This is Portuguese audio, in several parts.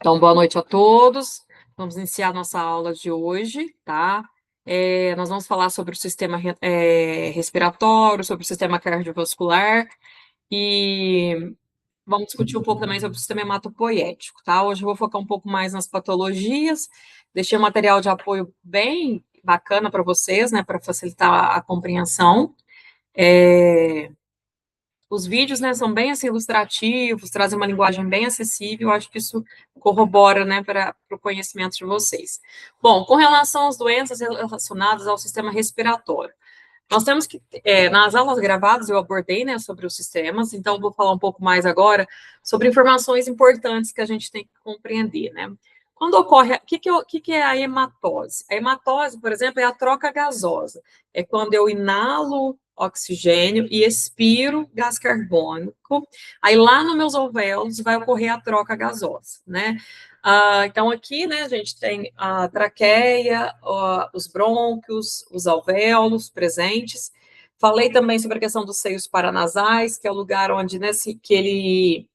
Então, boa noite a todos. Vamos iniciar nossa aula de hoje, tá? Nós vamos falar sobre o sistema respiratório, sobre o sistema cardiovascular e vamos discutir um pouco também sobre o sistema hematopoético, tá? Hoje eu vou focar um pouco mais nas patologias. Deixei um material de apoio bem bacana para vocês, né, para facilitar a compreensão. Os vídeos, né, são bem assim, ilustrativos, trazem uma linguagem bem acessível, eu acho que isso corrobora, né, para o conhecimento de vocês. Bom, com relação às doenças relacionadas ao sistema respiratório, nós temos que, nas aulas gravadas eu abordei, né, sobre os sistemas, então eu vou falar um pouco mais agora sobre informações importantes que a gente tem que compreender, né. Quando ocorre, o que é a hematose? A hematose, por exemplo, é a troca gasosa, é quando eu inalo oxigênio e expiro gás carbônico, aí lá nos meus alvéolos vai ocorrer a troca gasosa, né. Então aqui, né, a gente tem a traqueia, os brônquios, os alvéolos presentes. Falei também sobre a questão dos seios paranasais, que é o lugar onde, né, que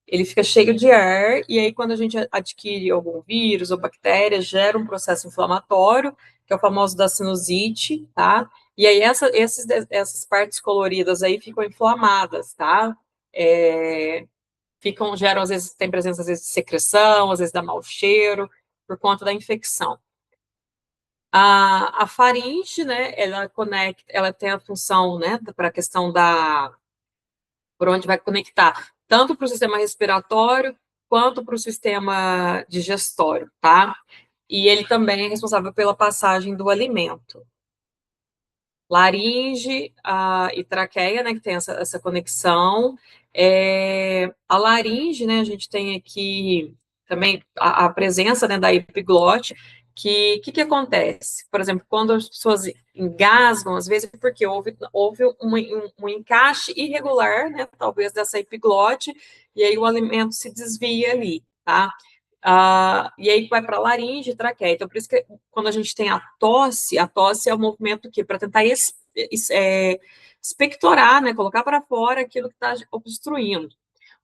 ele fica cheio de ar, e aí quando a gente adquire algum vírus ou bactéria, gera um processo inflamatório, que é o famoso da sinusite, tá? E aí essas partes coloridas aí ficam inflamadas, tá? Geram, às vezes, tem presença, às vezes, de secreção, às vezes dá mau cheiro, por conta da infecção. A faringe, né, ela tem a função, né, para a questão por onde vai conectar, tanto para o sistema respiratório, quanto para o sistema digestório, tá? E ele também é responsável pela passagem do alimento. Laringe e traqueia, né, que tem essa conexão. A laringe, né, a gente tem aqui também a presença, né, da epiglote, que acontece? Por exemplo, quando as pessoas engasgam, às vezes porque houve um encaixe irregular, né, talvez dessa epiglote, e aí o alimento se desvia ali, tá? E aí vai para a laringe e traqueia. Então, por isso que quando a gente tem a tosse é um movimento que para tentar expectorar, né, colocar para fora aquilo que está obstruindo.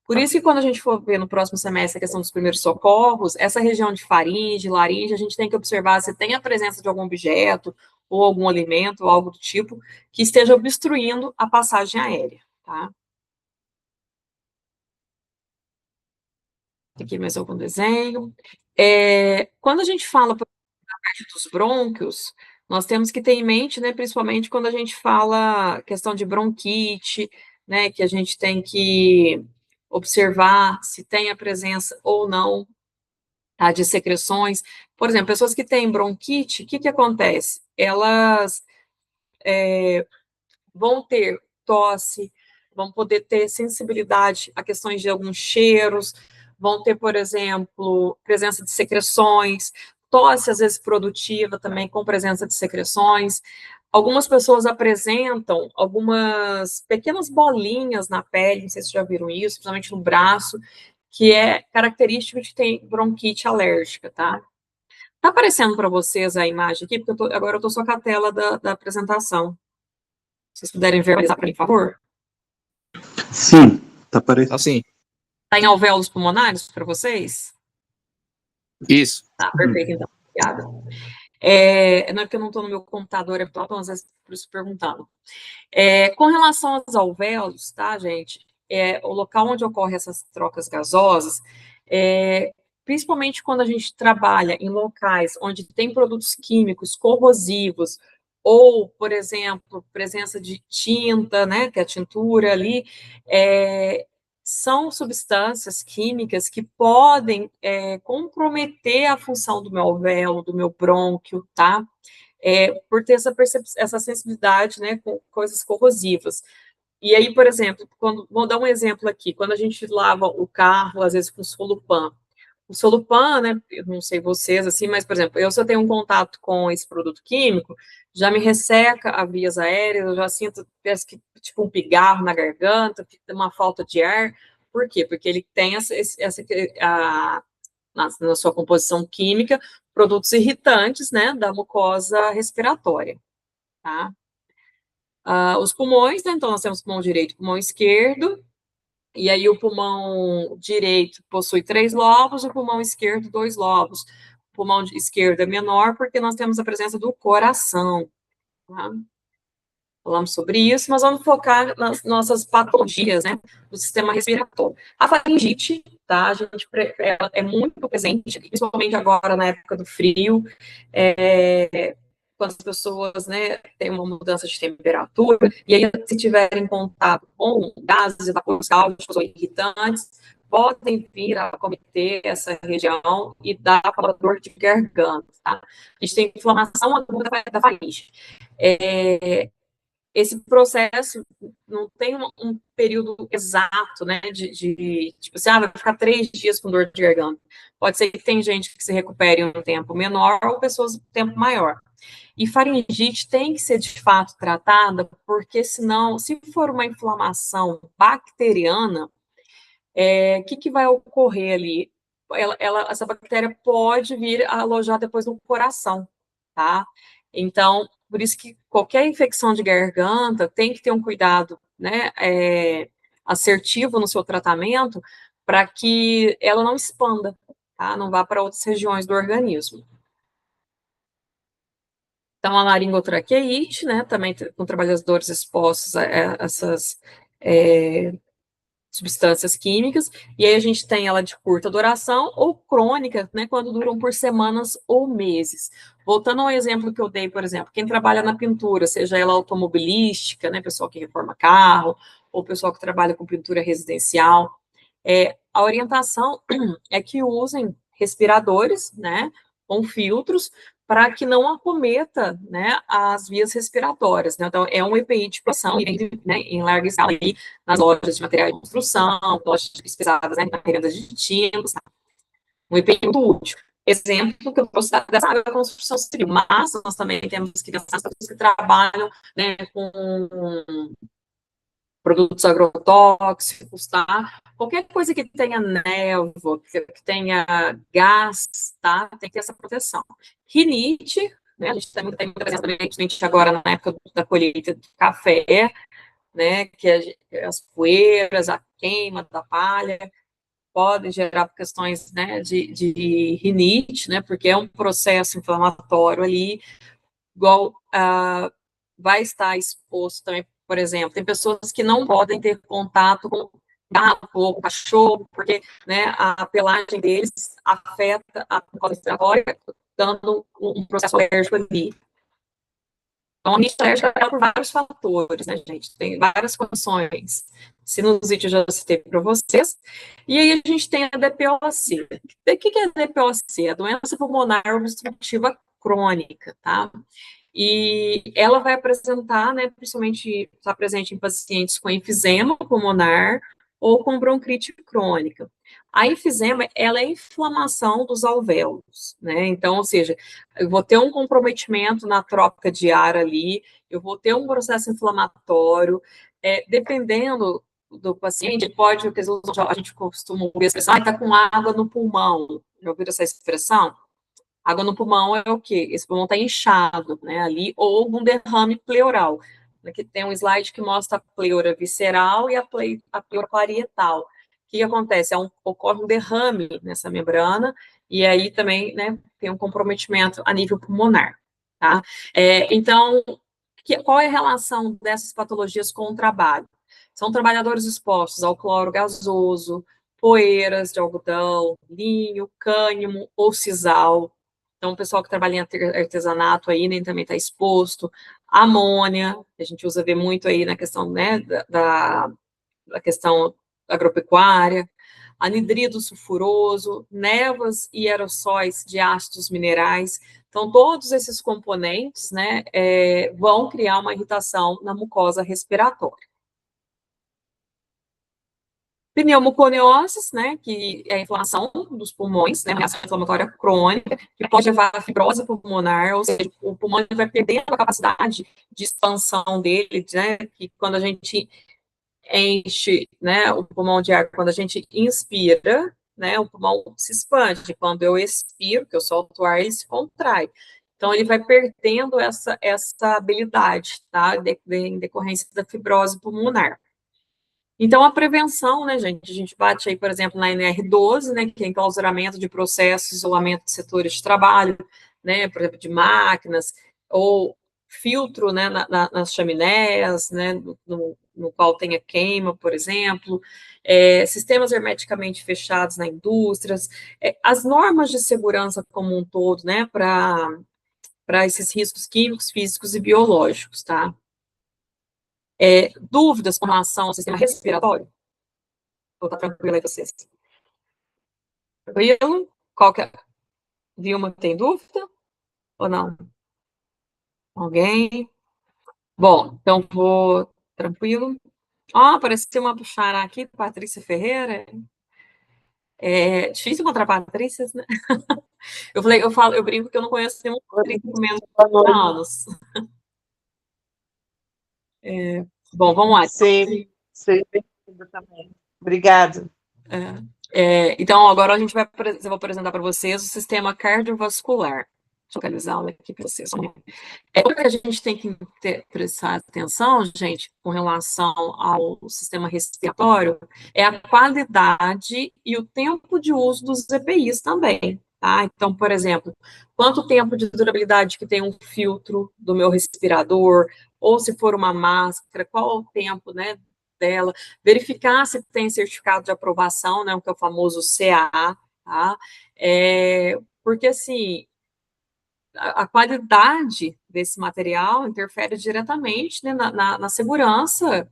Por isso que quando a gente for ver no próximo semestre a questão dos primeiros socorros, essa região de faringe, laringe, a gente tem que observar se tem a presença de algum objeto ou algum alimento ou algo do tipo que esteja obstruindo a passagem aérea, tá? Aqui mais algum desenho. Quando a gente fala dos brônquios, nós temos que ter em mente, né, principalmente quando a gente fala questão de bronquite, né, que a gente tem que observar se tem a presença ou não, tá, de secreções. Por exemplo, pessoas que têm bronquite, o que que acontece? Elas vão ter tosse, vão poder ter sensibilidade a questões de alguns cheiros, vão ter, por exemplo, presença de secreções, tosse às vezes produtiva também com presença de secreções. Algumas pessoas apresentam algumas pequenas bolinhas na pele, não sei se já viram isso, principalmente no braço, que é característico de ter bronquite alérgica, tá? Tá aparecendo para vocês a imagem aqui? Porque agora eu estou só com a tela da apresentação. Se vocês puderem verbalizar para mim, por favor. Sim, tá aparecendo. Assim, Tá em alvéolos pulmonares para vocês? isso. Tá, perfeito, então. Obrigada. Não é porque eu não estou no meu computador habitual, então às vezes por isso perguntando. Com relação aos alvéolos, tá, gente? O local onde ocorrem essas trocas gasosas, principalmente quando a gente trabalha em locais onde tem produtos químicos corrosivos, ou, por exemplo, presença de tinta, né, que é a tintura ali, são substâncias químicas que podem comprometer a função do meu alvéolo, do meu brônquio, tá? Por ter essa sensibilidade, né, com coisas corrosivas. E aí, por exemplo, vou dar um exemplo aqui, quando a gente lava o carro, às vezes com solupan. O solupan, né, eu não sei vocês, assim, mas, por exemplo, se eu tenho um contato com esse produto químico, já me resseca as vias aéreas, eu já sinto, parece que, tipo, um pigarro na garganta, uma falta de ar. Por quê? Porque ele tem na sua composição química, produtos irritantes, né, da mucosa respiratória, tá? Os pulmões, né, então nós temos pulmão direito e pulmão esquerdo. E aí o pulmão direito possui 3 lobos, o pulmão esquerdo 2 lobos. O pulmão esquerdo é menor porque nós temos a presença do coração, tá? Falamos sobre isso, mas vamos focar nas nossas patologias, né, do sistema respiratório. A faringite, tá, a gente, ela é muito presente, principalmente agora na época do frio, quando as pessoas, né, têm uma mudança de temperatura, e aí se tiverem contato com gases e vapores cáusticos ou irritantes, podem vir a acometer essa região e dar aquela dor de garganta, tá? A gente tem inflamação aguda da faringe. Esse processo não tem um período exato, né, tipo assim, vai ficar 3 dias com dor de garganta. Pode ser que tem gente que se recupere em um tempo menor ou pessoas um tempo maior. E faringite tem que ser, de fato, tratada, porque senão, se for uma inflamação bacteriana, que vai ocorrer ali? Essa bactéria pode vir a alojar depois no coração, tá? Então, por isso que qualquer infecção de garganta tem que ter um cuidado, né, assertivo no seu tratamento, para que ela não expanda, tá? Não vá para outras regiões do organismo. Então, a laringotraqueite, né, também com trabalhadores expostos a essas substâncias químicas, e aí a gente tem ela de curta duração ou crônica, né, quando duram por semanas ou meses. Voltando ao exemplo que eu dei, por exemplo, quem trabalha na pintura, seja ela automobilística, né, pessoal que reforma carro, ou pessoal que trabalha com pintura residencial, a orientação é que usem respiradores, né, com filtros, para que não acometa, né, as vias respiratórias, né? Então, é um EPI de proteção, né, em larga escala aí, nas lojas de materiais de construção, lojas especializadas, né, na venda de tintas, tá? Um EPI muito útil. Exemplo que eu posso dar dessa área da construção civil, mas nós também temos que pensar nas pessoas que trabalham, né, com produtos agrotóxicos, tá? Qualquer coisa que tenha névoa, que tenha gás, tá? Tem que ter essa proteção. Rinite, né? A gente tem muita presença também, principalmente agora na época da colheita do café, né? Que as poeiras, a queima da palha podem gerar questões, né, de rinite, né? Porque é um processo inflamatório ali, igual vai estar exposto também, por exemplo, tem pessoas que não podem ter contato com gato ou cachorro, porque, né, a pelagem deles afeta a mucosa respiratória, dando um processo alérgico ali. Então, a rinite alérgica é por vários fatores, né, gente? Tem várias condições. Sinusite eu já citei para vocês. E aí a gente tem a DPOC. O que é a DPOC? A doença pulmonar obstrutiva crônica, tá? E ela vai apresentar, né, principalmente está presente em pacientes com enfisema pulmonar ou com bronquite crônica. A enfisema, ela é inflamação dos alvéolos, né? Então, ou seja, eu vou ter um comprometimento na troca de ar ali, eu vou ter um processo inflamatório, dependendo do paciente, pode, a gente costuma ouvir a expressão, está com água no pulmão. Já ouviram essa expressão? Água no pulmão é o quê? Esse pulmão está inchado, né, ali, ou um derrame pleural. Aqui tem um slide que mostra a pleura visceral e a pleura parietal. O que acontece? Ocorre um derrame nessa membrana, e aí também, né, tem um comprometimento a nível pulmonar, tá? Então, qual é a relação dessas patologias com o trabalho? São trabalhadores expostos ao cloro gasoso, poeiras de algodão, linho, cânhamo ou sisal. Então, o pessoal que trabalha em artesanato aí, nem também está exposto. Amônia, que a gente vê muito aí na questão, né, da questão agropecuária. Anidrido sulfuroso, névoas e aerossóis de ácidos minerais. Então, todos esses componentes, né, vão criar uma irritação na mucosa respiratória. Pneumoconioses, né, que é a inflamação dos pulmões, né, uma reação inflamatória crônica, que pode levar a fibrose pulmonar, ou seja, o pulmão vai perdendo a capacidade de expansão dele, né, que quando a gente enche, né, o pulmão de ar, quando a gente inspira, né, o pulmão se expande, quando eu expiro, que eu solto o ar, ele se contrai. Então, ele vai perdendo essa habilidade, tá, em decorrência da fibrose pulmonar. Então, a prevenção, né, gente, a gente bate aí, por exemplo, na NR12, né, que é enclausuramento de processos, isolamento de setores de trabalho, né, por exemplo, de máquinas, ou filtro, né, nas chaminés, né, no qual tenha queima, por exemplo, sistemas hermeticamente fechados na indústrias, as normas de segurança como um todo, né, para esses riscos químicos, físicos e biológicos, tá? Dúvidas com relação ao sistema respiratório? Vou estar tranquila aí vocês. Tranquilo? Qual que é? Vilma, tem dúvida? Ou não? Alguém? Bom, então vou tranquilo. Ó, apareceu uma puxara aqui, Patrícia Ferreira. É difícil encontrar Patrícias, né? Eu brinco que eu não conheço nenhum Patrícia com menos de anos. Bom, vamos lá. Sim, bem-vindo também. Obrigado. Então, agora eu vou apresentar para vocês o sistema cardiovascular. Deixa eu localizar aqui para vocês. O que a gente tem que prestar atenção, gente, com relação ao sistema respiratório, é a qualidade e o tempo de uso dos EPIs também, tá? Então, por exemplo, quanto tempo de durabilidade que tem um filtro do meu respirador, ou se for uma máscara, qual o tempo, né, dela, verificar se tem certificado de aprovação, né, que é o famoso CA, tá? Porque, assim, a qualidade desse material interfere diretamente, né, na segurança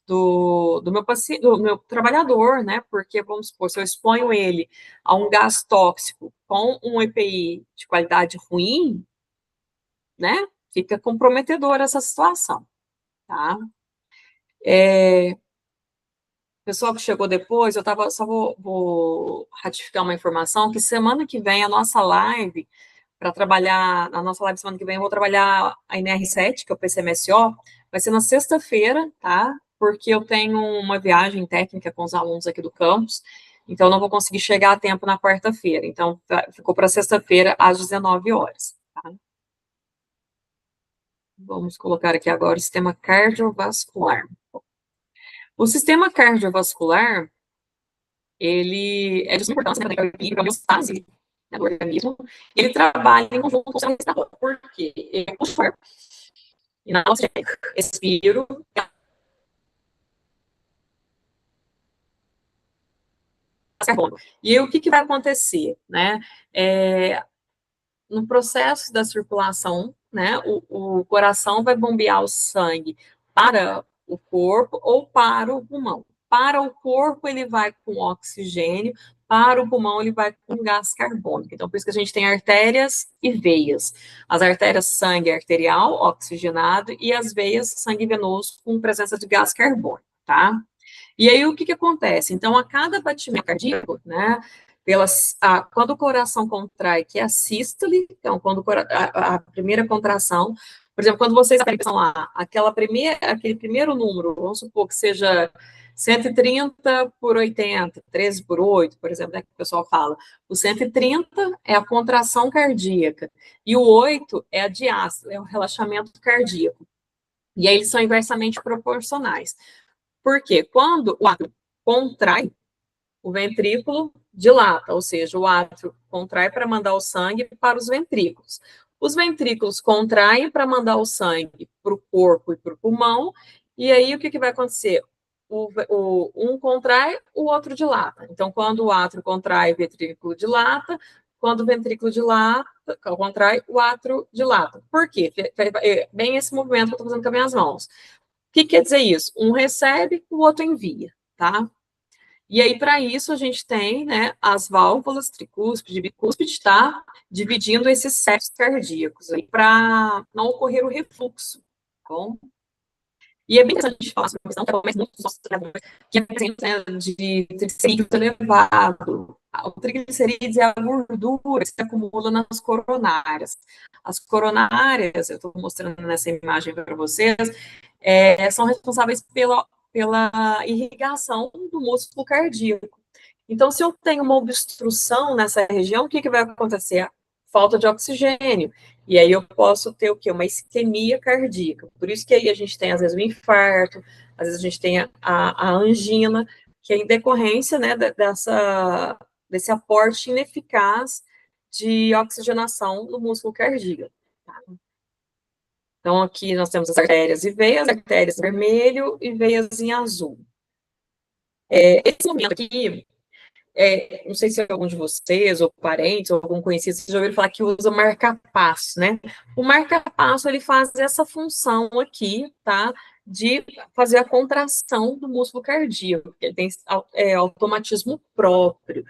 do meu paciente, do meu trabalhador, né? Porque, vamos supor, se eu exponho ele a um gás tóxico com um EPI de qualidade ruim, né? Fica comprometedora essa situação, tá? Pessoal que chegou depois, só vou ratificar uma informação, que semana que vem a nossa live para trabalhar, na nossa live semana que vem, eu vou trabalhar a NR7, que é o PCMSO, vai ser na sexta-feira, tá? Porque eu tenho uma viagem técnica com os alunos aqui do campus, então eu não vou conseguir chegar a tempo na quarta-feira. Então, ficou para sexta-feira, às 19 horas, tá? Vamos colocar aqui agora o sistema cardiovascular. O sistema cardiovascular, ele é de suma importância para a homeostase, né, do organismo, e ele trabalha em conjunto com o sistema respiratório. Por quê? Eu puxo o ar, inalo, expiro, carbono. E aí, o que vai acontecer, né? No processo da circulação, né, o coração vai bombear o sangue para o corpo ou para o pulmão. Para o corpo, ele vai com oxigênio, para o pulmão, ele vai com gás carbônico. Então, por isso que a gente tem artérias e veias. As artérias, sangue arterial, oxigenado, e as veias, sangue venoso, com presença de gás carbônico, tá? E aí, o que acontece? Então, a cada batimento cardíaco, né, quando o coração contrai, que é a sístole, então, quando a primeira contração, por exemplo, quando vocês pensam lá, aquele primeiro número, vamos supor que seja 130 por 80, 13 por 8, por exemplo, né, que o pessoal fala. O 130 é a contração cardíaca, e o 8 é a diástole, é o relaxamento cardíaco. E aí eles são inversamente proporcionais. Por quê? Quando o átrio contrai, o ventrículo dilata, ou seja, o átrio contrai para mandar o sangue para os ventrículos. Os ventrículos contraem para mandar o sangue para o corpo e para o pulmão, e aí o que vai acontecer? Um contrai, o outro dilata. Então, quando o átrio contrai, o ventrículo dilata, quando o ventrículo dilata, contrai, o átrio dilata. Por quê? Bem esse movimento que eu estou fazendo com as minhas mãos. O que quer dizer isso? Um recebe, o outro envia, tá? E aí, para isso, a gente tem, né, as válvulas tricúspide e bicúspide, tá? Dividindo esses septos cardíacos aí, para não ocorrer o refluxo, tá bom? E é bem interessante a gente falar sobre a questão, que é muito dos nossos trabalhadores, que é presente, né, de triglicerídeos elevado. O triglicerídeos é a gordura que se acumula nas coronárias. As coronárias, eu estou mostrando nessa imagem para vocês, são responsáveis pela irrigação do músculo cardíaco. Então, se eu tenho uma obstrução nessa região, o que vai acontecer? falta de oxigênio. E aí eu posso ter o quê? Uma isquemia cardíaca. Por isso que aí a gente tem, às vezes, o infarto, às vezes a gente tem a angina, que é em decorrência, né, desse aporte ineficaz de oxigenação no músculo cardíaco. Tá? Então, aqui nós temos as artérias e veias, artérias em vermelho e veias em azul. Esse momento aqui, não sei se algum de vocês, ou parentes, ou algum conhecido, vocês já ouviram falar que usa marca-passo, né? O marca-passo, ele faz essa função aqui, tá? De fazer a contração do músculo cardíaco, ele tem automatismo próprio.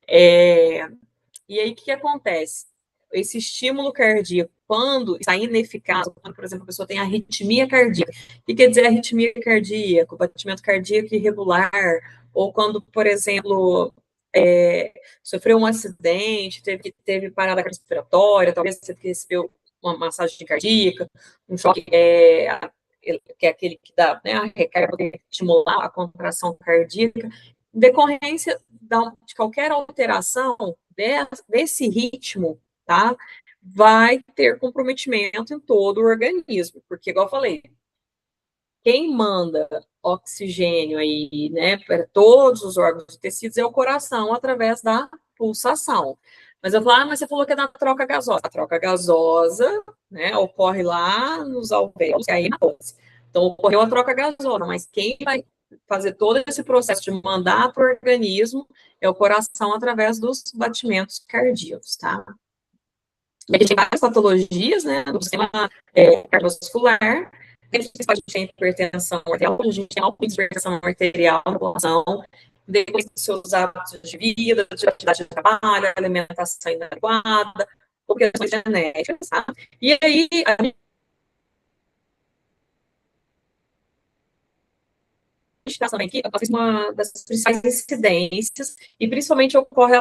E aí, o que acontece? Esse estímulo cardíaco, quando está ineficaz, quando, por exemplo, a pessoa tem arritmia cardíaca. O que quer dizer arritmia cardíaca? O batimento cardíaco irregular, ou quando, por exemplo, sofreu um acidente, teve parada respiratória, talvez você recebeu uma massagem cardíaca, um choque, que é aquele que dá, né, a recarga para estimular a contração cardíaca. Em decorrência de qualquer alteração desse ritmo, tá? Vai ter comprometimento em todo o organismo, porque, igual eu falei, quem manda oxigênio aí, né, para todos os órgãos e tecidos é o coração, através da pulsação. Mas eu falo, mas você falou que é na troca gasosa. A troca gasosa, né, ocorre lá nos alvéolos, e aí na pulse. Então, ocorreu a troca gasosa, mas quem vai fazer todo esse processo de mandar para o organismo é o coração através dos batimentos cardíacos, tá? E a gente tem várias patologias, né, do sistema cardiovascular. A gente tem hipertensão arterial, a gente tem hipertensão arterial na população, depois dos seus hábitos de vida, de atividade de trabalho, alimentação inadequada, ou questões genéticas, tá? E aí, a gente está também aqui, uma das principais incidências, e principalmente ocorre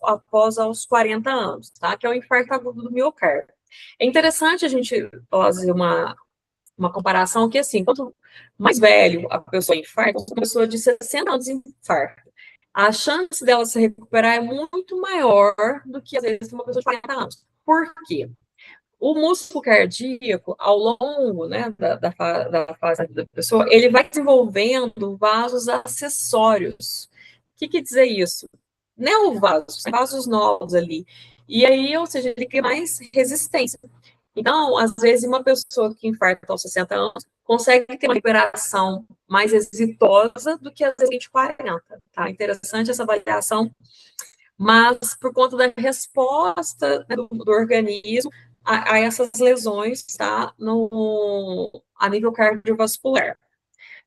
após aos 40 anos, tá? Que é o infarto agudo do miocárdio. É interessante a gente fazer uma comparação que, assim, quanto mais velho a pessoa infarta, uma pessoa de 60 anos infarta, a chance dela se recuperar é muito maior do que, às vezes, uma pessoa de 40 anos. Por quê? O músculo cardíaco, ao longo, né, da fase da pessoa, ele vai desenvolvendo vasos acessórios. O que quer dizer isso? Neovasos, vasos novos ali. E aí, ou seja, ele cria mais resistência. Então, às vezes, uma pessoa que infarta aos 60 anos consegue ter uma recuperação mais exitosa do que às vezes 20, 40. Tá? Interessante essa avaliação, mas por conta da resposta, né, do organismo a essas lesões, tá? A nível cardiovascular.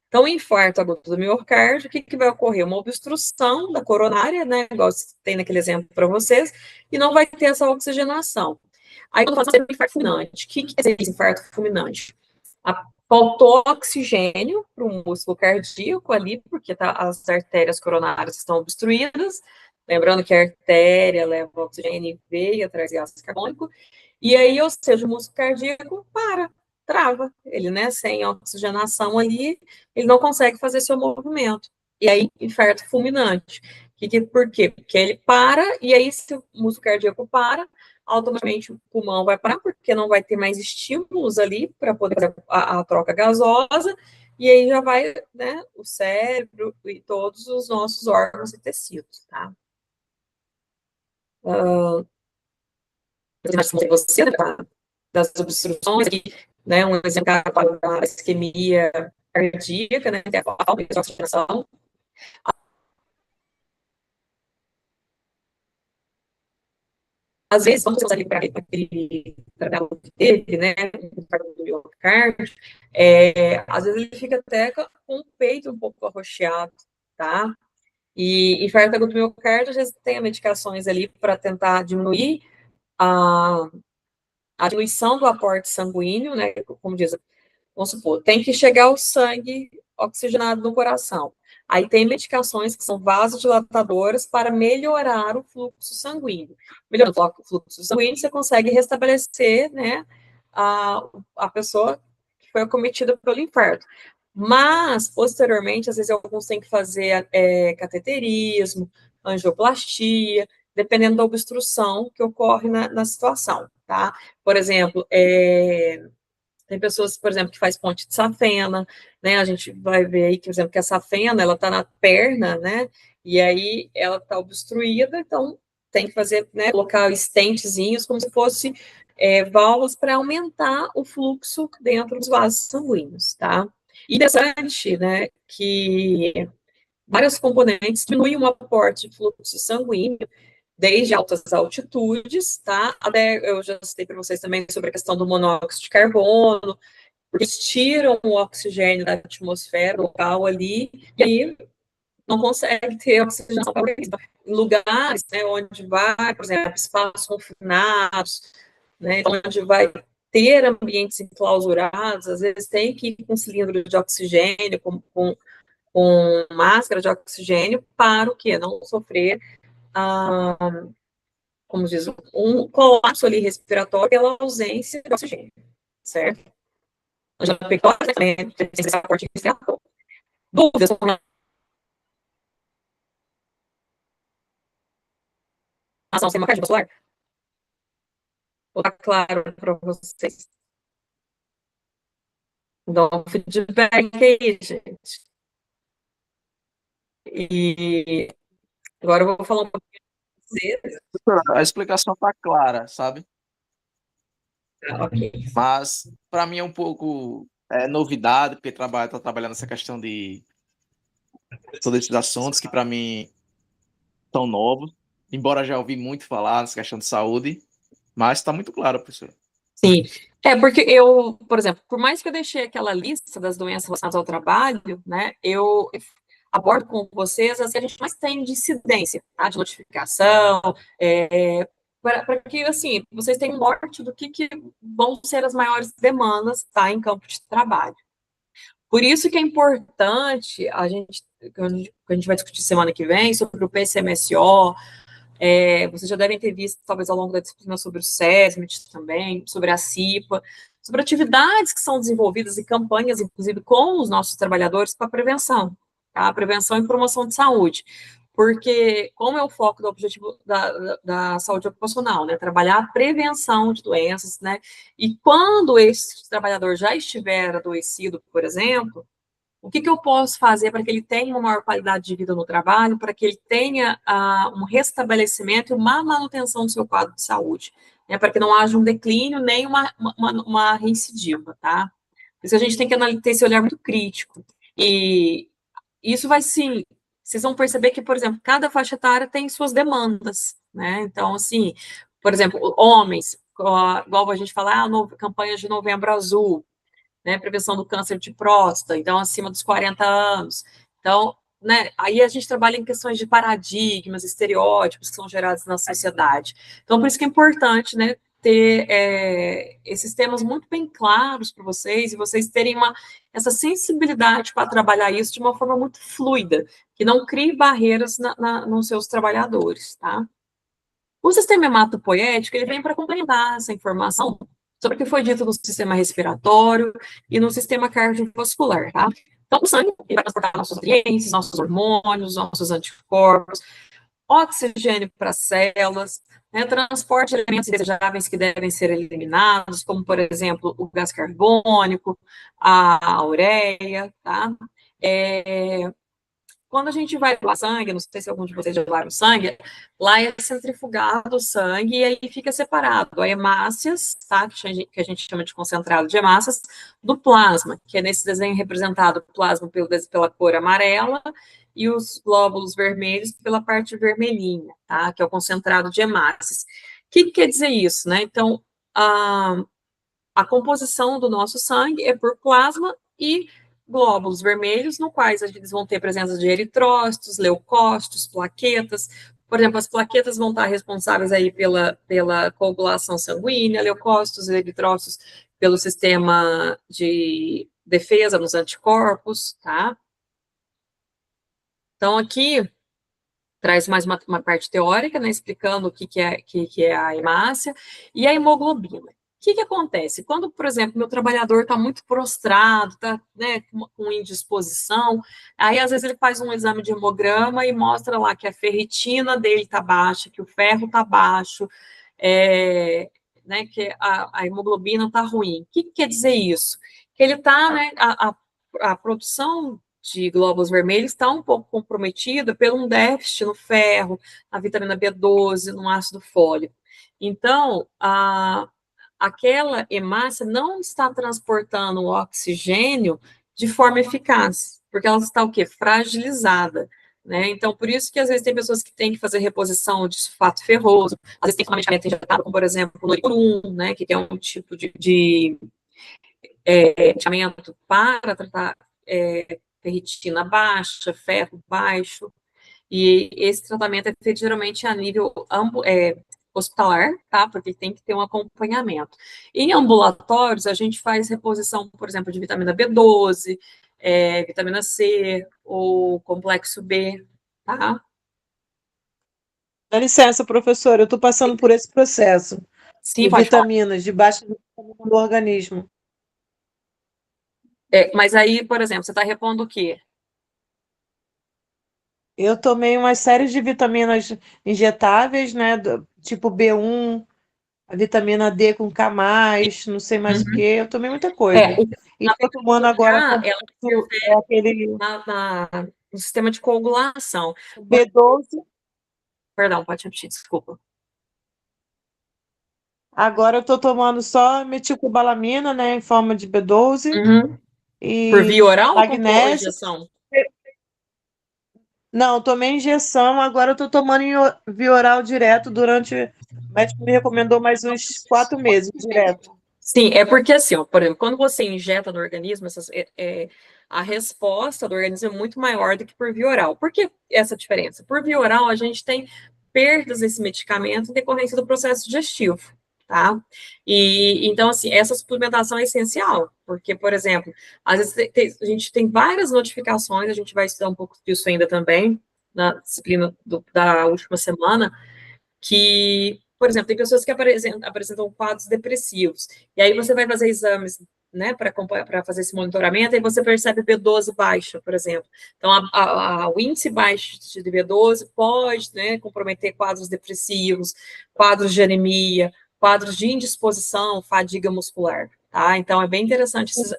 Então, o infarto agudo do miocárdio, o que vai ocorrer? Uma obstrução da coronária, né? Igual tem naquele exemplo para vocês, e não vai ter essa oxigenação. Aí, quando faz um infarto fulminante, o que é esse infarto fulminante? Faltou oxigênio para o músculo cardíaco ali, porque as artérias coronárias estão obstruídas. Lembrando que a artéria leva oxigênio e veia, traz ácido carbônico. E aí, ou seja, o músculo cardíaco trava. Ele, né, sem oxigenação ali, ele não consegue fazer seu movimento. E aí, infarto fulminante. Por quê? Porque ele para, e aí, se o músculo cardíaco para, automaticamente o pulmão vai parar, porque não vai ter mais estímulos ali para poder fazer a troca gasosa, e aí já vai, né, o cérebro e todos os nossos órgãos e tecidos, tá? Você, das obstruções, aqui, né, um exemplo da isquemia cardíaca, né, que é a falta de oxigenação. Às vezes, quando você consegue para aquele tratamento que teve, né, do miocárdio, às vezes ele fica até com o peito um pouco arroxeado, tá? E infarto agudo do miocárdio, às vezes tem medicações ali para tentar diminuir a diluição do aporte sanguíneo, né, como diz, vamos supor, tem que chegar o sangue oxigenado no coração. Aí tem medicações que são vasodilatadoras para melhorar o fluxo sanguíneo. Melhorando o fluxo sanguíneo, você consegue restabelecer, né, a pessoa que foi acometida pelo infarto. Mas, posteriormente, às vezes alguns têm que fazer cateterismo, angioplastia, dependendo da obstrução que ocorre na situação, tá? Por exemplo, tem pessoas, por exemplo, que faz ponte de safena, né? A gente vai ver aí, por exemplo, que a safena, ela tá na perna, né? E aí ela tá obstruída, então tem que fazer, né? Colocar estentezinhos como se fosse válvulas para aumentar o fluxo dentro dos vasos sanguíneos, tá? E interessante, né? Que vários componentes diminuem o aporte de fluxo sanguíneo desde altas altitudes, tá? Até eu já citei para vocês também sobre a questão do monóxido de carbono, porque eles tiram o oxigênio da atmosfera local ali, e aí não consegue ter oxigenação para o organismo. Em lugares, né, onde vai, por exemplo, espaços confinados, né, onde vai ter ambientes enclausurados, às vezes tem que ir com cilindro de oxigênio, com máscara de oxigênio, para o quê? Não sofrer como diz, um colapso ali respiratório pela ausência de oxigênio, certo? Já pegou esse aporte respiratório. Dúvidas com relação ao sistema cardiovascular? Vou estar claro para vocês. Dá um feedback aí, gente. E agora eu vou falar um pouquinho de vocês. A explicação está clara, sabe? Ok. Mas para mim é um pouco novidade, porque está trabalhando essa questão de todos esses assuntos que para mim são novos, embora já ouvi muito falar nessa questão de saúde, mas está muito claro, professor. Sim, porque eu, por exemplo, por mais que eu deixei aquela lista das doenças relacionadas ao trabalho, né, eu abordo com vocês as que a gente mais tem de incidência, tá, de notificação, para que, assim, vocês tenham um norte do que vão ser as maiores demandas, tá, em campo de trabalho. Por isso que é importante a gente vai discutir semana que vem sobre o PCMSO. Vocês já devem ter visto, talvez, ao longo da disciplina, sobre o SESMIT também, sobre a CIPA, sobre atividades que são desenvolvidas e campanhas, inclusive, com os nossos trabalhadores para prevenção, tá? Prevenção e promoção de saúde. Porque, como é o foco do objetivo da saúde ocupacional, né? Trabalhar a prevenção de doenças, né? E quando esse trabalhador já estiver adoecido, por exemplo, o que eu posso fazer para que ele tenha uma maior qualidade de vida no trabalho, para que ele tenha um restabelecimento e uma manutenção do seu quadro de saúde, né, para que não haja um declínio nem uma recidiva, tá? Por isso a gente tem que ter esse olhar muito crítico. E isso vai, sim, vocês vão perceber que, por exemplo, cada faixa etária tem suas demandas, né? Então, assim, por exemplo, homens, igual a gente fala, campanha de Novembro Azul, né, prevenção do câncer de próstata, então acima dos 40 anos. Então, né, aí a gente trabalha em questões de paradigmas, estereótipos que são gerados na sociedade. Então, por isso que é importante, né, ter esses temas muito bem claros para vocês e vocês terem essa sensibilidade para trabalhar isso de uma forma muito fluida, que não crie barreiras nos seus trabalhadores, tá? O sistema hematopoético, ele vem para complementar essa informação sobre o que foi dito no sistema respiratório e no sistema cardiovascular, tá? Então, o sangue vai transportar nossos nutrientes, nossos hormônios, nossos anticorpos, oxigênio para as células, né, transporte de elementos indesejáveis que devem ser eliminados, como, por exemplo, o gás carbônico, a ureia, tá? Quando a gente vai doar sangue, não sei se algum de vocês já doaram sangue, lá é centrifugado o sangue e aí fica separado a hemácias, tá, que a gente chama de concentrado de hemácias, do plasma, que é nesse desenho representado o plasma pela cor amarela e os glóbulos vermelhos pela parte vermelhinha, tá, que é o concentrado de hemácias. O que quer dizer isso, né? Então, a composição do nosso sangue é por plasma e glóbulos vermelhos, no quais eles vão ter presença de eritrócitos, leucócitos, plaquetas. Por exemplo, as plaquetas vão estar responsáveis aí pela coagulação sanguínea, leucócitos e eritrócitos pelo sistema de defesa nos anticorpos, tá? Então, aqui traz mais uma parte teórica, né, explicando o que é a hemácia, e a hemoglobina. O que acontece? Quando, por exemplo, meu trabalhador está muito prostrado, está, né, com indisposição, aí às vezes ele faz um exame de hemograma e mostra lá que a ferritina dele está baixa, que o ferro está baixo, né, que a hemoglobina está ruim. O que quer dizer isso? Que ele está, né, a produção de glóbulos vermelhos está um pouco comprometida pelo um déficit no ferro, na vitamina B12, no ácido fólico. Então, aquela hemácia não está transportando o oxigênio de forma eficaz, porque ela está o quê? Fragilizada. Né? Então, por isso que às vezes tem pessoas que têm que fazer reposição de sulfato ferroso, às vezes tem que tomar medicamento injetado, como por exemplo o Noricurum, né, que é um tipo de medicamento para tratar ferritina baixa, ferro baixo, e esse tratamento é feito geralmente a nível hospitalar, tá? Porque tem que ter um acompanhamento. Em ambulatórios, a gente faz reposição, por exemplo, de vitamina B12, vitamina C, ou complexo B, tá? Dá licença, professora, eu estou passando por esse processo Sim, de pode falar. vitaminas, de baixa vitamina do organismo. Mas aí, por exemplo, você está repondo o quê? Eu tomei uma série de vitaminas injetáveis, né? Tipo B1, a vitamina D com K+, não sei mais o que. Eu tomei muita coisa. E Na estou tomando agora K, ela aquele no sistema de coagulação. B12. Perdão, pode repetir, desculpa. Agora eu estou tomando só metilcobalamina, né? Em forma de B12. Por via E oral ou com magnésio. injeção? Não, tomei injeção, agora eu estou tomando via oral direto durante. O médico me recomendou mais uns 4 meses direto. Sim, é porque assim, ó, por exemplo, quando você injeta no organismo, a resposta do organismo é muito maior do que por via oral. Por que essa diferença? Por via oral, a gente tem perdas desse medicamento em decorrência do processo digestivo, tá? E então, assim, essa suplementação é essencial, porque, por exemplo, às vezes a gente tem várias notificações, a gente vai estudar um pouco disso ainda também, na disciplina da última semana, que, por exemplo, tem pessoas que apresentam quadros depressivos, e aí você vai fazer exames, né, para fazer esse monitoramento, e você percebe B12 baixa, por exemplo. Então, o índice baixo de B12 pode, né, comprometer quadros depressivos, quadros de anemia, quadros de indisposição, fadiga muscular, tá? Então, é bem interessante esses...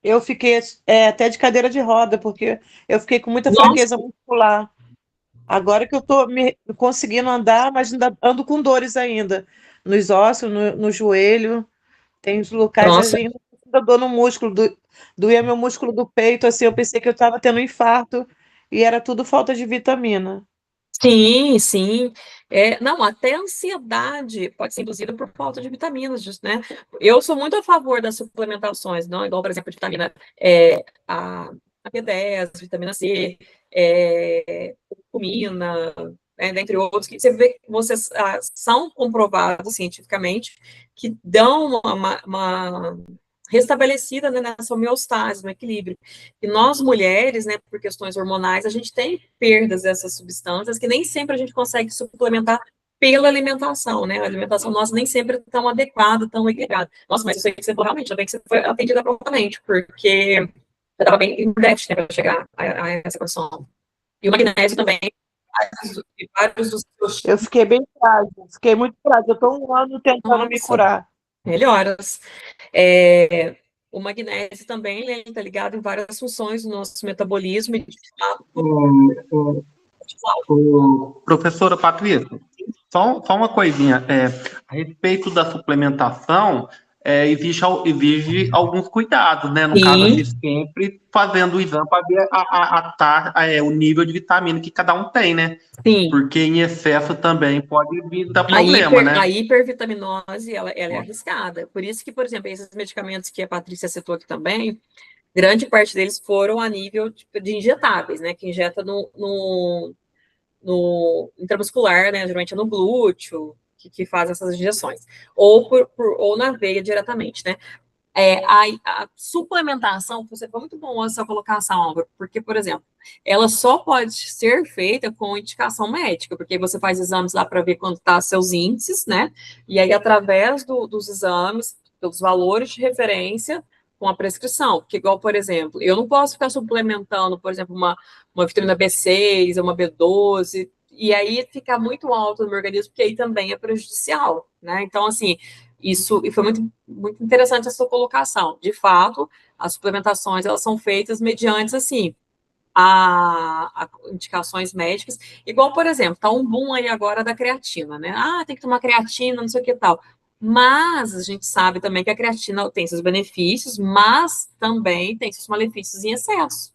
Eu fiquei até de cadeira de roda, porque eu fiquei com muita Nossa. fraqueza muscular. Agora que eu estou conseguindo andar, mas ainda ando com dores ainda. Nos ossos, no joelho. Tem os locais Nossa. ainda da dor no músculo, doía meu músculo do peito, assim, eu pensei que eu estava tendo um infarto e era tudo falta de vitamina. Sim, sim. Não, até a ansiedade pode ser induzida por falta de vitaminas, né? Eu sou muito a favor das suplementações, não igual, por exemplo, de vitamina a B10, vitamina C, curcumina, dentre outros, que você vê que vocês são comprovados cientificamente que dão uma restabelecida, né, nessa homeostase, no equilíbrio. E nós, mulheres, né, por questões hormonais, a gente tem perdas dessas substâncias que nem sempre a gente consegue suplementar pela alimentação, né? A alimentação nossa nem sempre é tão adequada, tão equilibrada. Nossa, mas isso aí que você falou, realmente, ainda bem que você foi atendida prontamente, porque eu estava bem em déficit, né, para chegar a essa condição. E o magnésio também, vários dos seus... Eu fiquei bem frágil, fiquei muito frágil. Eu estou 1 ano tentando me curar. Melhoras. O magnésio também está ligado em várias funções do nosso metabolismo. Professora Patrícia, só uma coisinha. A respeito da suplementação, exige alguns cuidados, né? No caso, a gente sempre fazendo o exame para ver o nível de vitamina que cada um tem, né? Sim. Porque em excesso também pode vir dar problema, né? A hipervitaminose, ela é arriscada. Por isso que, por exemplo, esses medicamentos que a Patrícia citou aqui também, grande parte deles foram a nível de injetáveis, né? Que injeta no intramuscular, né? Geralmente é no glúteo, que faz essas injeções. Ou na veia diretamente, né? A suplementação, você foi muito bom essa colocação, Álvaro, porque, por exemplo, ela só pode ser feita com indicação médica, porque você faz exames lá para ver quanto tá seus índices, né? E aí, através dos exames, pelos valores de referência, com a prescrição. Porque, igual, por exemplo, eu não posso ficar suplementando, por exemplo, uma vitamina B6, uma B12, e aí ficar muito alto no meu organismo, porque aí também é prejudicial, né? Então, assim, isso, e foi muito, muito interessante a sua colocação. De fato, as suplementações, elas são feitas mediante, assim, a indicações médicas. Igual, por exemplo, tá um boom aí agora da creatina, né? Ah, tem que tomar creatina, não sei o que tal. Mas a gente sabe também que a creatina tem seus benefícios, mas também tem seus malefícios em excesso,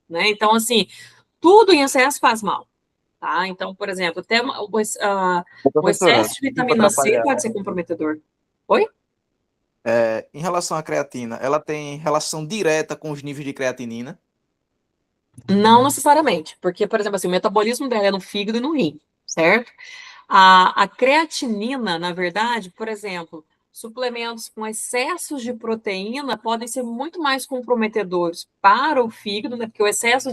né? Então, assim, tudo em excesso faz mal, tá? Então, por exemplo, até o excesso de vitamina C pode ser comprometedor. Oi? Em relação à creatina, ela tem relação direta com os níveis de creatinina? Não necessariamente, porque, por exemplo, assim, o metabolismo dela é no fígado e no rim, certo? A creatinina, na verdade, por exemplo, suplementos com excessos de proteína podem ser muito mais comprometedores para o fígado, né? Porque o excesso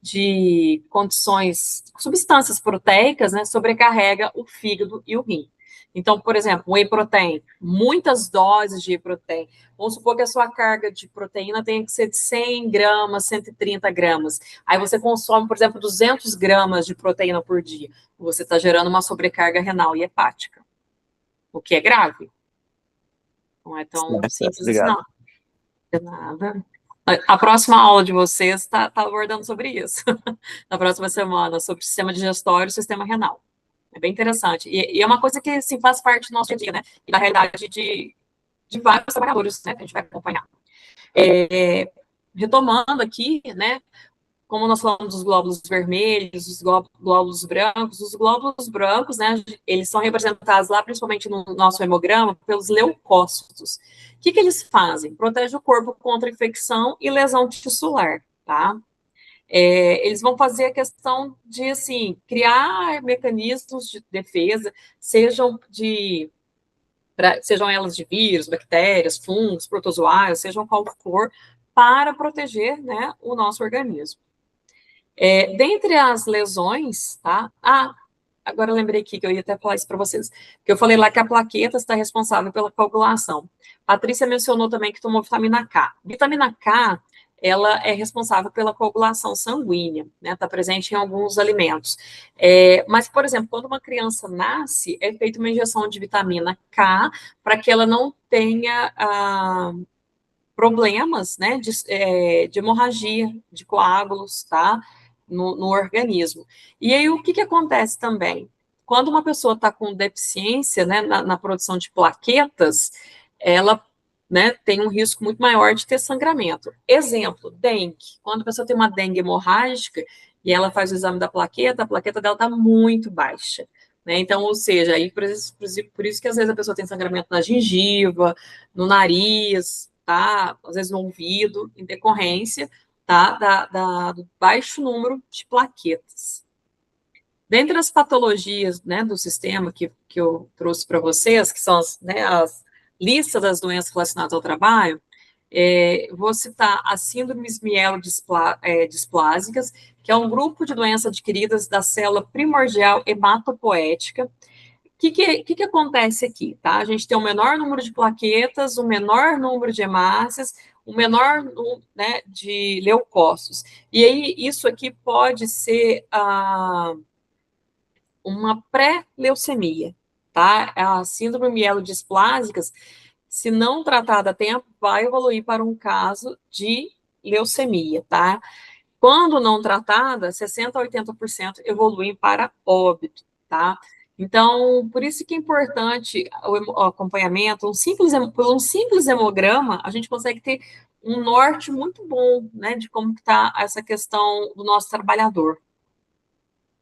de condições, substâncias proteicas, né, sobrecarrega o fígado e o rim. Então, por exemplo, whey protein, muitas doses de whey protein. Vamos supor que a sua carga de proteína tenha que ser de 100 gramas, 130 gramas. Aí você consome, por exemplo, 200 gramas de proteína por dia. Você está gerando uma sobrecarga renal e hepática, o que é grave. Não é tão simples assim, não. De nada. A próxima aula de vocês está abordando sobre isso. Na próxima semana, sobre o sistema digestório e o sistema renal. É bem interessante. E é uma coisa que, assim, faz parte do nosso dia a dia, né? E da realidade de vários trabalhadores, né? Que a gente vai acompanhar. Retomando aqui, né? Como nós falamos dos glóbulos vermelhos, os glóbulos brancos, né, eles são representados lá, principalmente no nosso hemograma, pelos leucócitos. O que eles fazem? Protege o corpo contra infecção e lesão tissular, tá? Eles vão fazer a questão de, assim, criar mecanismos de defesa, sejam elas de vírus, bactérias, fungos, protozoários, sejam qual for, para proteger, né, o nosso organismo. Dentre as lesões, tá? Agora eu lembrei aqui que eu ia até falar isso para vocês. Que eu falei lá que a plaqueta está responsável pela coagulação. Patrícia mencionou também que tomou vitamina K. Vitamina K, ela é responsável pela coagulação sanguínea, né? Está presente em alguns alimentos. Mas, por exemplo, quando uma criança nasce, é feita uma injeção de vitamina K para que ela não tenha problemas, né, de hemorragia, de coágulos, tá? No organismo. E aí, o que acontece também? Quando uma pessoa está com deficiência, né, na produção de plaquetas, ela, né, tem um risco muito maior de ter sangramento. Exemplo, dengue. Quando a pessoa tem uma dengue hemorrágica e ela faz o exame da plaqueta, a plaqueta dela está muito baixa. Né? Então, ou seja, aí por isso que às vezes a pessoa tem sangramento na gengiva, no nariz, tá? Às vezes no ouvido, em decorrência, tá? Do baixo número de plaquetas. Dentre as patologias, né, do sistema que eu trouxe para vocês, que são as listas das doenças relacionadas ao trabalho, vou citar as síndromes mielodisplásicas, que é um grupo de doenças adquiridas da célula primordial hematopoética. O que acontece aqui, tá? A gente tem um menor número de plaquetas, um menor número de hemácias, um menor número, né, de leucócitos. E aí, isso aqui pode ser uma pré-leucemia, tá? A síndrome mielodisplásicas, se não tratada a tempo, vai evoluir para um caso de leucemia, tá? Quando não tratada, 60% a 80% evoluem para óbito, tá? Então, por isso que é importante o acompanhamento, um simples hemograma, a gente consegue ter um norte muito bom, né, de como está essa questão do nosso trabalhador.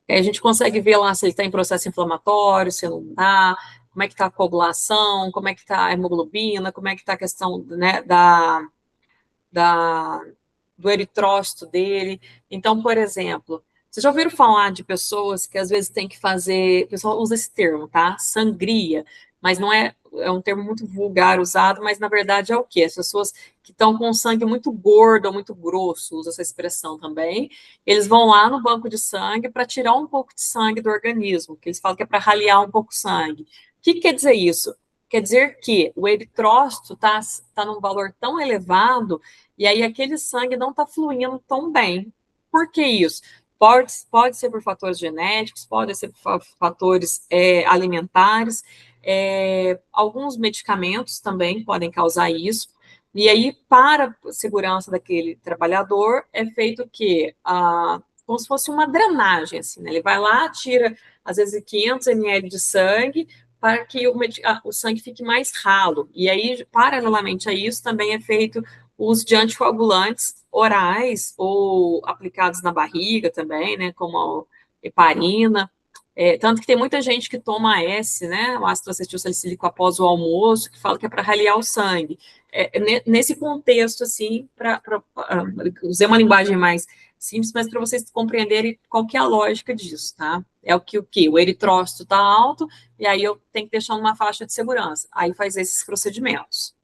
A gente consegue ver lá se ele está em processo inflamatório, se não está, como é que está a coagulação, como é que está a hemoglobina, como é que está a questão, né, do eritrócito dele. Então, por exemplo, vocês já ouviram falar de pessoas que às vezes tem que fazer, o pessoal usa esse termo, tá? Sangria, mas não é é um termo muito vulgar usado, mas na verdade é o quê? As pessoas que estão com sangue muito gordo ou muito grosso, usa essa expressão também, eles vão lá no banco de sangue para tirar um pouco de sangue do organismo, que eles falam que é para raliar um pouco o sangue. O que quer dizer isso? Quer dizer que o eritrócito está num valor tão elevado e aí aquele sangue não está fluindo tão bem. Por que isso? Pode ser por fatores genéticos, pode ser por fatores alimentares, alguns medicamentos também podem causar isso. E aí, para a segurança daquele trabalhador, é feito o quê? Como se fosse uma drenagem, assim, né? Ele vai lá, tira, às vezes, 500 ml de sangue, para que o sangue fique mais ralo. E aí, paralelamente a isso, também é feito o uso de anticoagulantes orais ou aplicados na barriga também, né, como a heparina. Tanto que tem muita gente que toma AS, né, o ácido acetil salicílico após o almoço, que fala que é para raliar o sangue. Nesse contexto, assim, usei uma linguagem mais simples, mas para vocês compreenderem qual que é a lógica disso, tá? É o que? O eritrócito está alto, e aí eu tenho que deixar numa faixa de segurança. Aí faz esses procedimentos.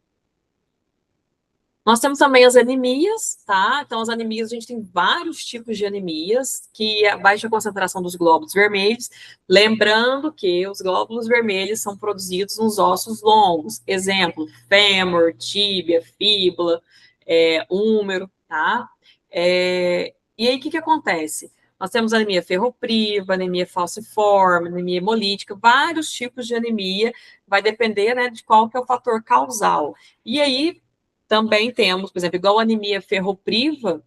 Nós temos também as anemias, tá? Então, as anemias, a gente tem vários tipos de anemias, que é a baixa concentração dos glóbulos vermelhos, lembrando que os glóbulos vermelhos são produzidos nos ossos longos, exemplo, fêmur, tíbia, fíbula, húmero, tá? E aí, o que acontece? Nós temos anemia ferropriva, anemia falciforme, anemia hemolítica, vários tipos de anemia, vai depender, né, de qual que é o fator causal. E aí, também temos, por exemplo, igual a anemia ferropriva,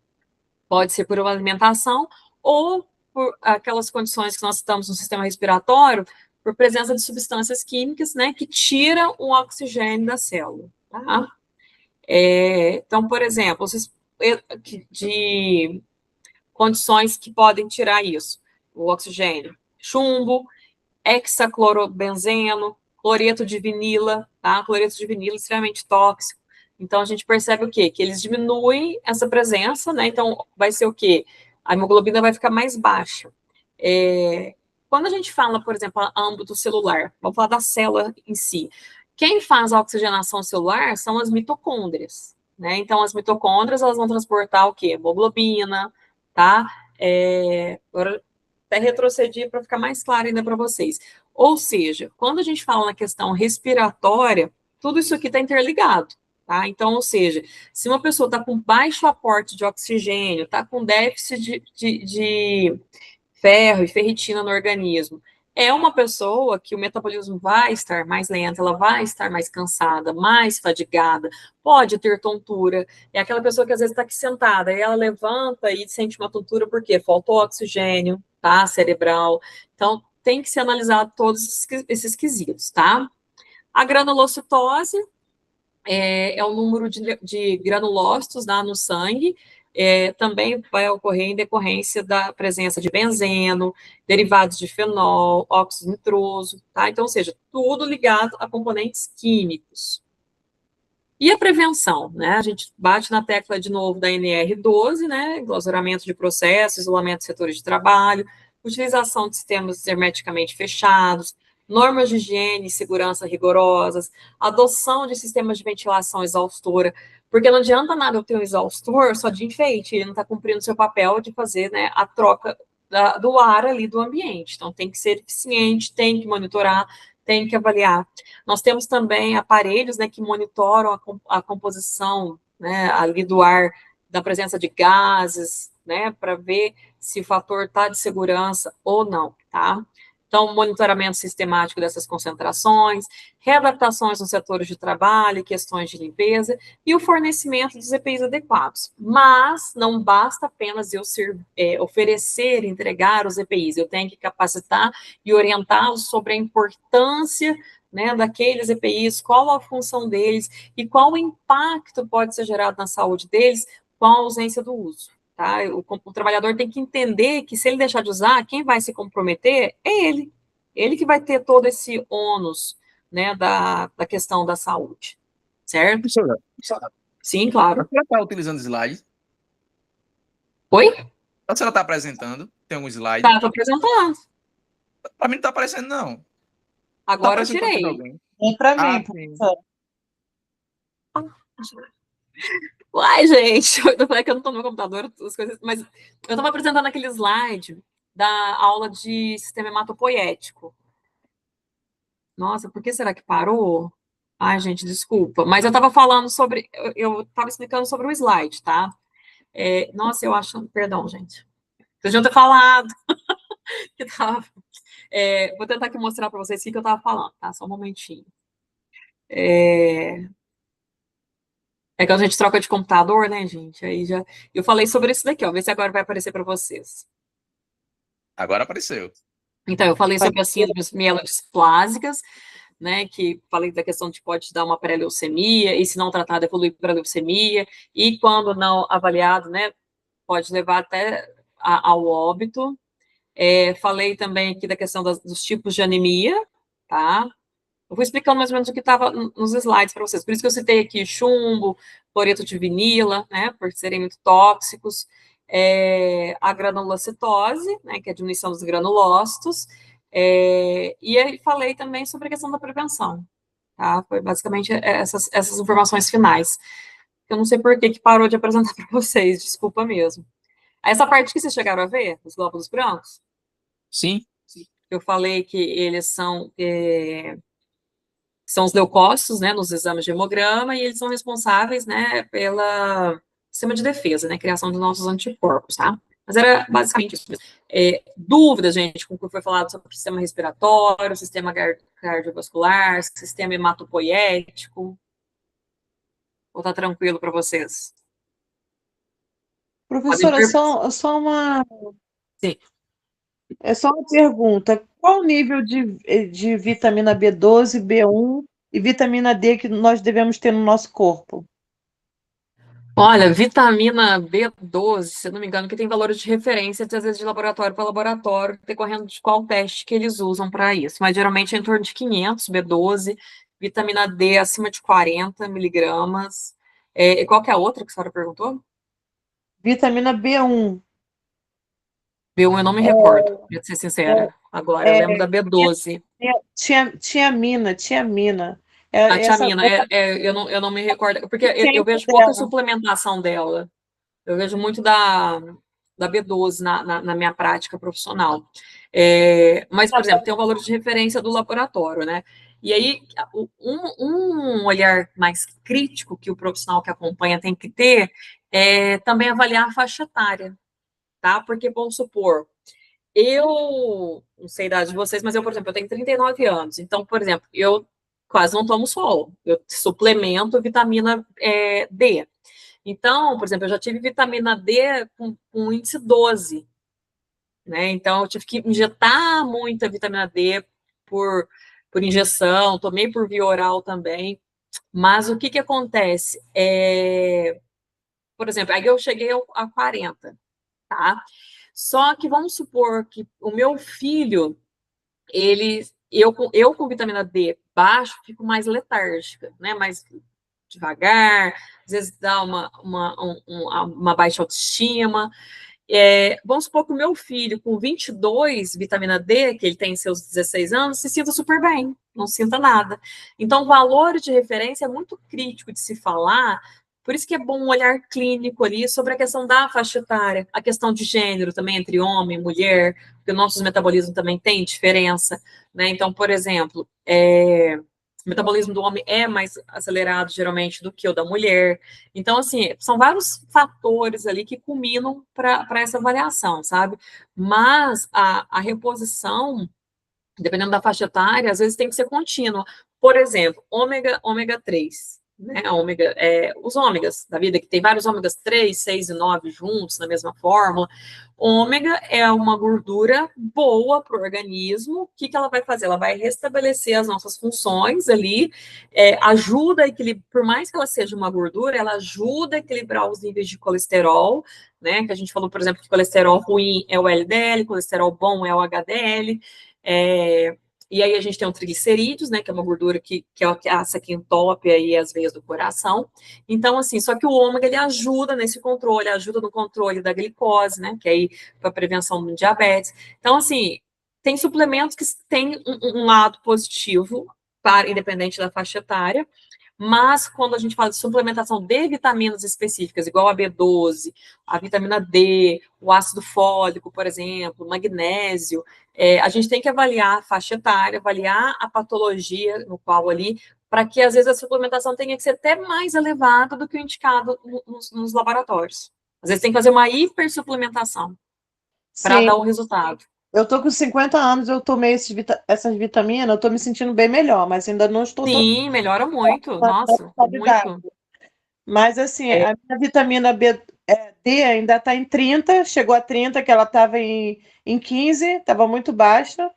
pode ser por uma alimentação ou por aquelas condições que nós estamos no sistema respiratório, por presença de substâncias químicas, né, que tiram o oxigênio da célula, tá? Então, por exemplo, de condições que podem tirar isso, o oxigênio, chumbo, hexaclorobenzeno, cloreto de vinila, tá? Cloreto de vinila é extremamente tóxico. Então, a gente percebe o quê? Que eles diminuem essa presença, né? Então, vai ser o quê? A hemoglobina vai ficar mais baixa. Quando a gente fala, por exemplo, a âmbito celular, vamos falar da célula em si. Quem faz a oxigenação celular são as mitocôndrias, né? Então, as mitocôndrias, elas vão transportar o quê? Hemoglobina, tá? Agora, até retrocedi para ficar mais claro ainda para vocês. Ou seja, quando a gente fala na questão respiratória, tudo isso aqui está interligado. Tá? Então, ou seja, se uma pessoa está com baixo aporte de oxigênio, está com déficit de ferro e ferritina no organismo, é uma pessoa que o metabolismo vai estar mais lento, ela vai estar mais cansada, mais fadigada, pode ter tontura. É aquela pessoa que às vezes está aqui sentada e ela levanta e sente uma tontura porque faltou oxigênio, tá? Cerebral. Então, tem que ser analisado todos esses quesitos, tá? A granulocitose é o número de granulócitos no sangue, também vai ocorrer em decorrência da presença de benzeno, derivados de fenol, óxido nitroso, tá? Então, ou seja, tudo ligado a componentes químicos. E a prevenção, né? A gente bate na tecla de novo da NR12, né? Englossuramento de processos, isolamento de setores de trabalho, utilização de sistemas hermeticamente fechados, normas de higiene e segurança rigorosas, adoção de sistemas de ventilação exaustora, porque não adianta nada eu ter um exaustor só de enfeite, ele não está cumprindo o seu papel de fazer, né, a troca do ar ali do ambiente. Então, tem que ser eficiente, tem que monitorar, tem que avaliar. Nós temos também aparelhos, né, que monitoram a composição, né, ali do ar, da presença de gases, né, para ver se o fator está de segurança ou não, tá? Então, monitoramento sistemático dessas concentrações, readaptações nos setores de trabalho, questões de limpeza e o fornecimento dos EPIs adequados. Mas não basta apenas eu oferecer, entregar os EPIs, eu tenho que capacitar e orientá-los sobre a importância, né, daqueles EPIs, qual a função deles e qual o impacto pode ser gerado na saúde deles com a ausência do uso. Tá? O trabalhador tem que entender que se ele deixar de usar, quem vai se comprometer é ele. Ele que vai ter todo esse ônus, né, da questão da saúde. Certo? Professora, sim, claro. A senhora está utilizando slides? Oi? A senhora está apresentando? Tem algum slide? Tá, estou apresentando. Para mim não está aparecendo, não. Agora Tá eu tirei. Nem para mim, sim. professora. Uai, gente, eu falei que eu não tô no meu computador, as coisas, mas eu estava apresentando aquele slide da aula de sistema hematopoético. Nossa, por que será que parou? Ai, gente, desculpa. Mas eu estava falando sobre, eu estava explicando sobre o slide, tá? Nossa, eu acho, perdão, gente. Vocês deviam ter falado que tava. Vou tentar aqui mostrar para vocês o que eu estava falando, tá? Só um momentinho. É que a gente troca de computador, né, gente? Aí já. Eu falei sobre isso daqui, ó. Vê se agora vai aparecer para vocês. Agora apareceu. Então, eu falei sobre as síndromes mielodisplásicas, né? Que falei da questão de pode dar uma pré-leucemia, e se não tratado, evoluir para leucemia, e quando não avaliado, né? Pode levar até ao óbito. Falei também aqui da questão dos tipos de anemia, tá? Eu vou explicando mais ou menos o que estava nos slides para vocês. Por isso que eu citei aqui chumbo, cloreto de vinila, né, por serem muito tóxicos, a granulocitose, né, que é a diminuição dos granulócitos, e aí falei também sobre a questão da prevenção, tá? Foi basicamente essas informações finais. Eu não sei por que parou de apresentar para vocês, desculpa mesmo. Essa parte que vocês chegaram a ver, os glóbulos brancos? Sim. Eu falei que eles são os leucócitos, né, nos exames de hemograma, e eles são responsáveis, né, pela sistema de defesa, né, criação de nossos anticorpos, tá? Mas era basicamente isso mesmo. Dúvidas, gente, com o que foi falado sobre o sistema respiratório, sistema cardiovascular, sistema hematopoético, ou tá tranquilo para vocês? Professora, Sim. É só uma pergunta. Qual o nível de vitamina B12, B1 e vitamina D que nós devemos ter no nosso corpo? Olha, vitamina B12, se eu não me engano, que tem valores de referência, às vezes de laboratório para laboratório, decorrendo de qual teste que eles usam para isso. Mas geralmente é em torno de 500 B12, vitamina D acima de 40 miligramas. E qual que é a outra que a senhora perguntou? Vitamina B1. B1 eu não me recordo, para ser sincera. Agora, eu lembro da B12. Tiamina. A tiamina, eu não me recordo, porque eu vejo pouca suplementação dela. Eu vejo muito da B12 na minha prática profissional. Mas, por exemplo, tem o valor de referência do laboratório, né? E aí, um olhar mais crítico que o profissional que acompanha tem que ter é também avaliar a faixa etária, tá? Porque, vamos supor, eu não sei a idade de vocês, mas eu, por exemplo, eu tenho 39 anos. Então, por exemplo, eu quase não tomo sol. Eu suplemento vitamina D. Então, por exemplo, eu já tive vitamina D com índice 12, né? Então, eu tive que injetar muita vitamina D por injeção, tomei por via oral também. Mas o que acontece? Por exemplo, aí eu cheguei a 40, tá? Só que vamos supor que o meu filho, eu com vitamina D baixo, fico mais letárgica, né? Mais devagar, às vezes dá uma baixa autoestima. Vamos supor que o meu filho, com 22, vitamina D, que ele tem seus 16 anos, se sinta super bem, não sinta nada. Então, o valor de referência é muito crítico de se falar, por isso que é bom um olhar clínico ali sobre a questão da faixa etária, a questão de gênero também entre homem e mulher, porque o nosso metabolismo também tem diferença, né? Então, por exemplo, o metabolismo do homem é mais acelerado, geralmente, do que o da mulher. Então, assim, são vários fatores ali que culminam para essa avaliação, sabe? Mas a reposição, dependendo da faixa etária, às vezes tem que ser contínua. Por exemplo, ômega 3, né? Os ômegas da vida, que tem vários ômegas 3, 6 e 9 juntos na mesma fórmula. Ômega é uma gordura boa para o organismo. O que ela vai fazer? Ela vai restabelecer as nossas funções ali, ajuda a equilibrar, por mais que ela seja uma gordura, ela ajuda a equilibrar os níveis de colesterol, né? Que a gente falou, por exemplo, que colesterol ruim é o LDL, colesterol bom é o HDL. E aí a gente tem o triglicerídeos, né, que é uma gordura que é essa que entope aí as veias do coração. Então, assim, só que o ômega, ele ajuda nesse controle, ajuda no controle da glicose, né, que é aí para prevenção do diabetes. Então, assim, tem suplementos que têm um lado positivo, independente da faixa etária. Mas, quando a gente fala de suplementação de vitaminas específicas, igual a B12, a vitamina D, o ácido fólico, por exemplo, magnésio, a gente tem que avaliar a faixa etária, avaliar a patologia no qual ali, para que, às vezes, a suplementação tenha que ser até mais elevada do que o indicado nos laboratórios. Às vezes, tem que fazer uma hipersuplementação para dar o resultado. Eu tô com 50 anos, eu tomei essas vitaminas, eu tô me sentindo bem melhor, mas ainda não estou... Sim, melhora muito, nossa, muito. Mas, assim, a minha vitamina D ainda está em 30, chegou a 30, que ela estava em 15, estava muito baixa.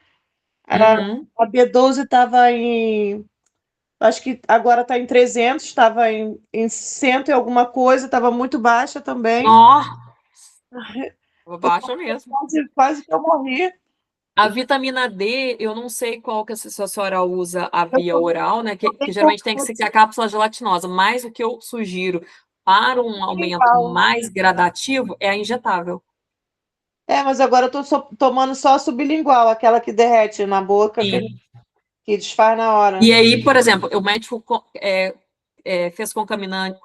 A B12 estava em... Acho que agora está em 300, estava em 100 e alguma coisa, estava muito baixa também. Baixa mesmo. Quase que eu morri. A vitamina D, eu não sei qual que a senhora usa a via oral, né? Que geralmente tem que ser a cápsula gelatinosa, mas o que eu sugiro para um aumento mais gradativo é a injetável. Mas agora eu estou tomando só a sublingual, aquela que derrete na boca, que desfaz na hora. E aí, por exemplo, o médico fez concaminante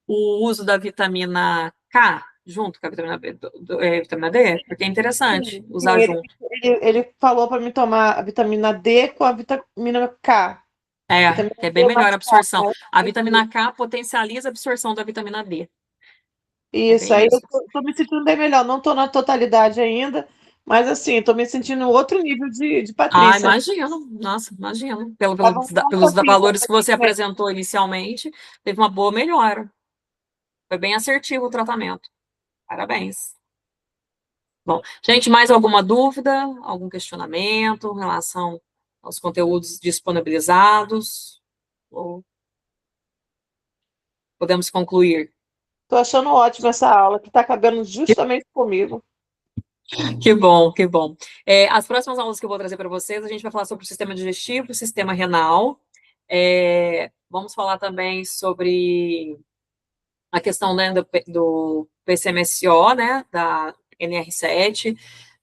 o uso da vitamina K junto com a vitamina vitamina D, porque é interessante usar junto. Ele falou para mim tomar a vitamina D com a vitamina K. Que é bem melhor a absorção. A vitamina K potencializa a absorção da vitamina D. Isso, aí eu tô me sentindo bem melhor. Não tô na totalidade ainda, mas assim, tô me sentindo outro nível de Patrícia. Imagino. Nossa, imagino. Pelos valores que você apresentou inicialmente, teve uma boa melhora. Foi bem assertivo o tratamento. Parabéns. Bom, gente, mais alguma dúvida? Algum questionamento em relação aos conteúdos disponibilizados? Ou podemos concluir? Estou achando ótima essa aula, que está cabendo justamente comigo. Que bom, que bom. As próximas aulas que eu vou trazer para vocês, a gente vai falar sobre o sistema digestivo, o sistema renal. Vamos falar também sobre a questão, né, do PCMSO, né, da NR7,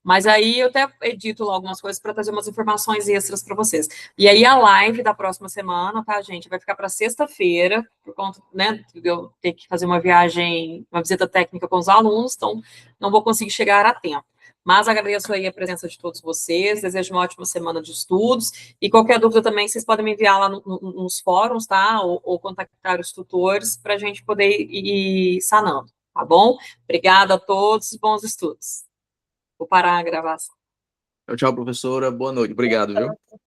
mas aí eu até edito lá algumas coisas para trazer umas informações extras para vocês. E aí a live da próxima semana, tá, gente, vai ficar para sexta-feira, por conta, né, de eu ter que fazer uma viagem, uma visita técnica com os alunos, então não vou conseguir chegar a tempo. Mas agradeço aí a presença de todos vocês, desejo uma ótima semana de estudos, e qualquer dúvida também, vocês podem me enviar lá nos fóruns, tá? Ou contactar os tutores para a gente poder ir sanando, tá bom? Obrigada a todos, bons estudos. Vou parar a gravação. Tchau, professora. Boa noite. Obrigado, viu?